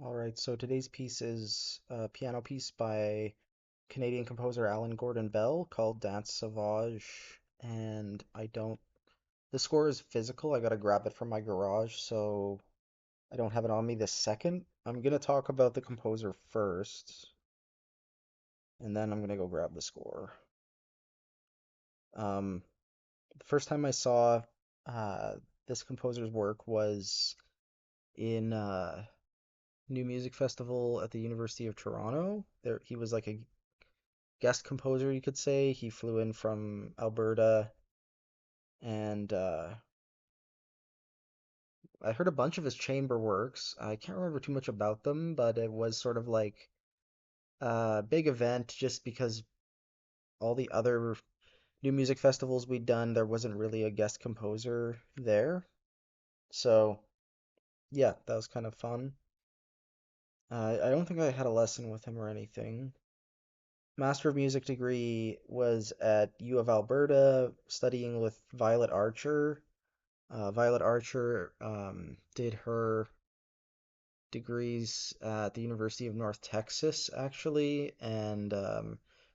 All right, so today's piece is a piano piece by Canadian composer Allan Gordon Bell called Danse Sauvage. And the score is physical. I gotta grab it from my garage, so I don't have it on me this second. I'm gonna talk about the composer first, and then I'm gonna go grab the score. Um, the first time I saw uh, this composer's work was in New Music Festival at the University of Toronto. There, he was like a guest composer, you could say. He flew in from Alberta, and I heard a bunch of his chamber works. I can't remember too much about them, but it was sort of like a big event just because all the other new music festivals we'd done, there wasn't really a guest composer there. So, yeah, that was kind of fun. I don't think I had a lesson with him or anything. Master of Music degree was at U of Alberta, studying with Violet Archer. Violet Archer did her degrees at the University of North Texas, actually, and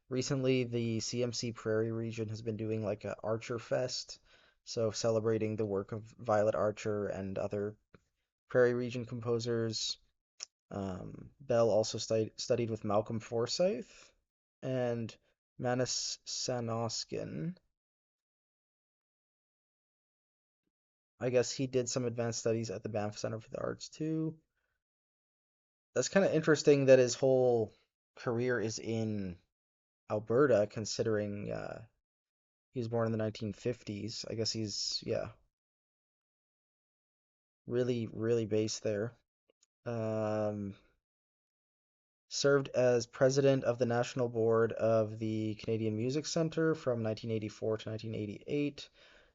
recently the CMC Prairie region has been doing like a Archer Fest, so celebrating the work of Violet Archer and other Prairie region composers. Bell also studied with Malcolm Forsyth and Manis Sanoskin. I guess he did some advanced studies at the Banff Center for the Arts too. That's kind of interesting that his whole career is in Alberta, considering he was born in the 1950s. I guess he's, yeah, really, really based there. Um, Served as president of the National Board of the Canadian Music Centre from 1984 to 1988,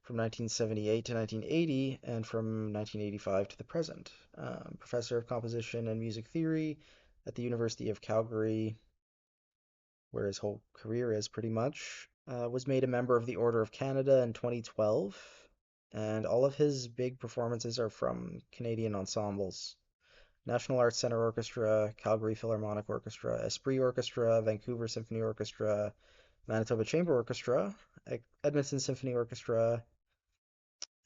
from 1978 to 1980, and from 1985 to the present. Professor of composition and music theory at the University of Calgary, where his whole career is pretty much. Was made a member of the Order of Canada in 2012, and all of his big performances are from Canadian ensembles. National Arts Centre Orchestra, Calgary Philharmonic Orchestra, Esprit Orchestra, Vancouver Symphony Orchestra, Manitoba Chamber Orchestra, Edmonton Symphony Orchestra,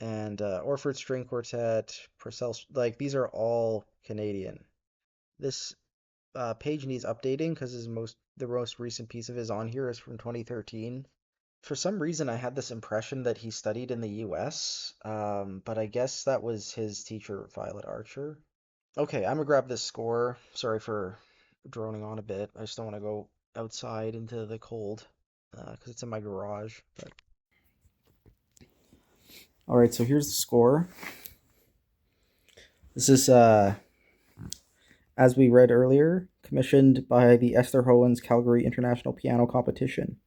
and Orford String Quartet, Purcell. Like these are all Canadian. This page needs updating because the most recent piece of his on here is from 2013. For some reason, I had this impression that he studied in the US, but I guess that was his teacher, Violet Archer. Okay, I'm gonna grab this score. Sorry for droning on a bit. I just don't want to go outside into the cold because it's in my garage. But all right, so here's the score. This is, as we read earlier, commissioned by the Esther Hohen's Calgary International Piano Competition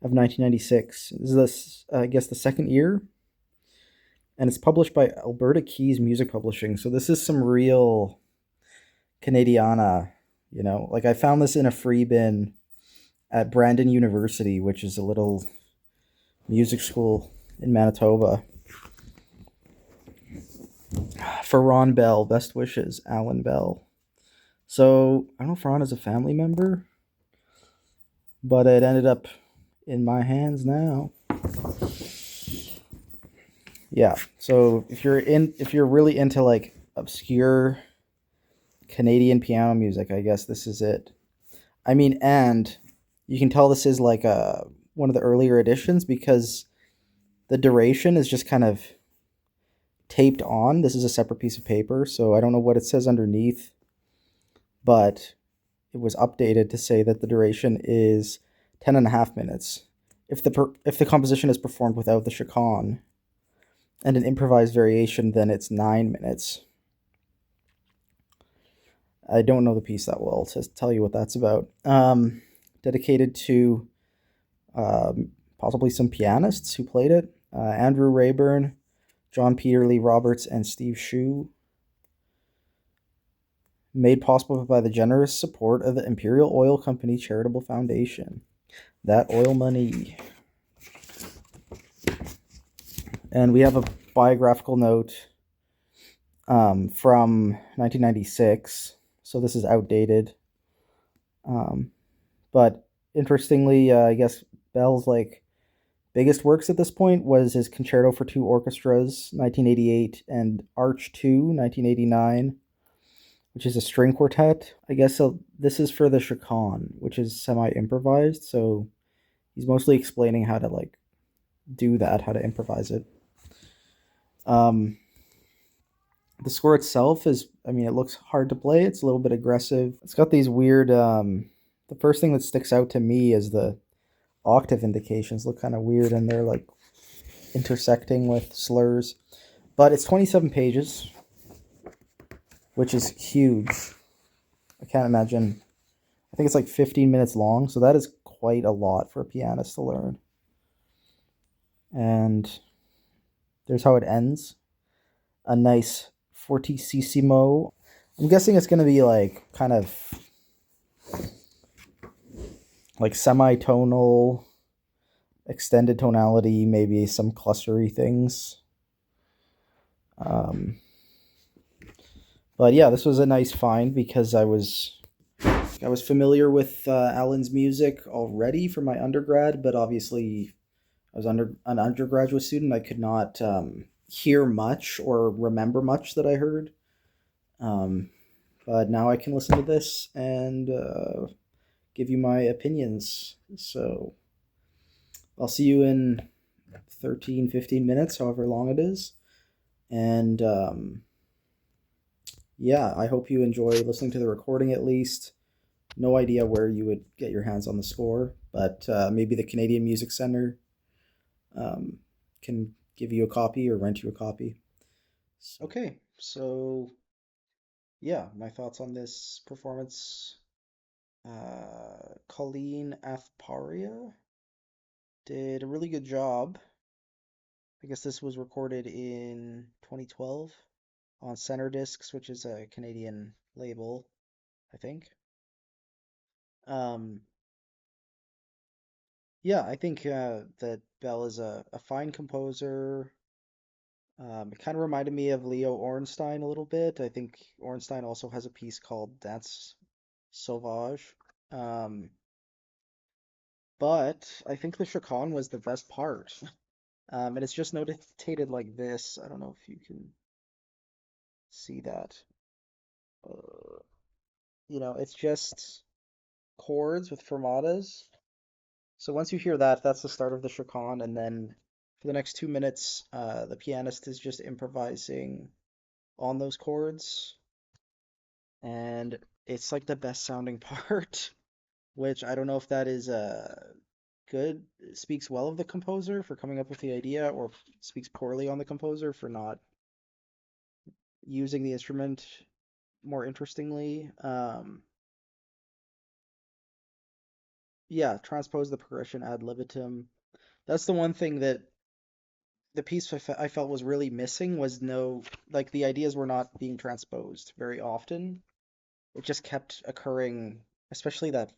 of 1996. This is, I guess, the second year, and it's published by Alberta Keys Music Publishing. So this is some real Canadiana, Like I found this in a free bin at Brandon University, which is a little music school in Manitoba. For Ron Bell, best wishes, Allan Bell. So I don't know if Ron is a family member, but it ended up in my hands now. Yeah. So if you're really into like obscure Canadian piano music, I guess this is it. I mean, and you can tell this is like one of the earlier editions because the duration is just kind of taped on. This is a separate piece of paper, so I don't know what it says underneath, but it was updated to say that the duration is 10 and a half minutes. If the composition is performed without the chaconne and an improvised variation, then it's 9 minutes. I don't know the piece that well to tell you what that's about. Dedicated to possibly some pianists who played it. Andrew Rayburn, John Peter Lee Roberts, and Steve Shue. Made possible by the generous support of the Imperial Oil Company Charitable Foundation. That oil money. And we have a biographical note from 1996. so this is outdated. Um, but interestingly, I guess Bell's like biggest works at this point was his Concerto for Two Orchestras, 1988, and Arch 2, 1989, which is a string quartet. I guess so. This is for the Chaconne, which is semi improvised. So he's mostly explaining how to like do that, how to improvise it. Um, the score itself is, I mean, it looks hard to play. It's a little bit aggressive. It's got these weird. The first thing that sticks out to me is the octave indications look kind of weird, and they're like intersecting with slurs. But it's 27 pages, which is huge. I can't imagine. I think it's like 15 minutes long, so that is quite a lot for a pianist to learn. And there's how it ends. A nice fortissimo. I'm guessing it's going to be like kind of like semi-tonal, extended tonality, maybe some clustery things. Um, but yeah, this was a nice find because I was familiar with Allan's music already from my undergrad, but obviously I was an undergraduate student. I could not hear much or remember much that I heard. Um, but now I can listen to this and give you my opinions. So I'll see you in 13, 15 minutes, however long it is. And yeah, I hope you enjoy listening to the recording at least. No idea where you would get your hands on the score, but maybe the Canadian Music Center um, can give you a copy or rent you a copy. Okay, so yeah, my thoughts on this performance. Colleen Athparia did a really good job. I guess this was recorded in 2012 on Center Discs, which is a Canadian label, I think. Um, yeah, I think that Bell is a fine composer. It kind of reminded me of Leo Ornstein a little bit. I think Ornstein also has a piece called Danse Sauvage. Um, but I think the Chaconne was the best part. And it's just notated like this. I don't know if you can see that. Uh, it's just chords with fermatas. So once you hear that, that's the start of the Chaconne, and then for the next 2 minutes, the pianist is just improvising on those chords, and it's like the best sounding part, which I don't know if that is good, speaks well of the composer for coming up with the idea, or speaks poorly on the composer for not using the instrument more interestingly. Yeah, transpose the progression ad libitum. That's the one thing that the piece I felt was really missing was no, like the ideas were not being transposed very often. It just kept occurring, especially that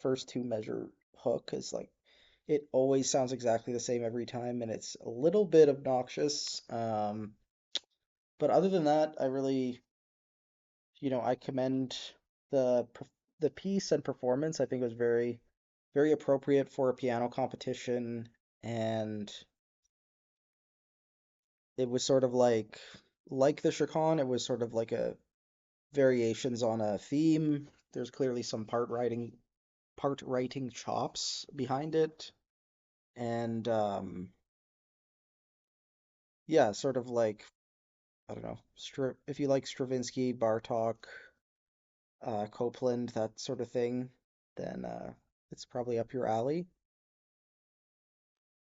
first two measure hook is like it always sounds exactly the same every time, and it's a little bit obnoxious. But other than that, I really, I commend the the piece and performance. I think it was very, very appropriate for a piano competition, and it was sort of like the Chaconne. It was sort of like a variations on a theme. There's clearly some part writing chops behind it, and yeah, sort of like I don't know, if you like Stravinsky, Bartok, Copland, that sort of thing, then it's probably up your alley.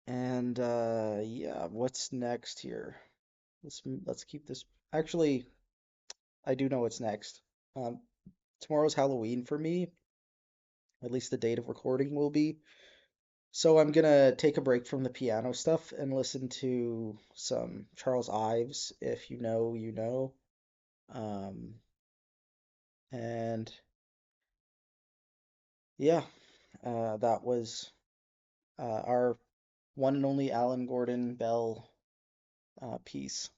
And yeah, what's next here? Let's keep this. Actually, I do know what's next. Um, Tomorrow's Halloween for me. At least the date of recording will be. So I'm gonna take a break from the piano stuff and listen to some Charles Ives. If you know, you know. Um, and yeah, that was our one and only Alan Gordon Bell piece.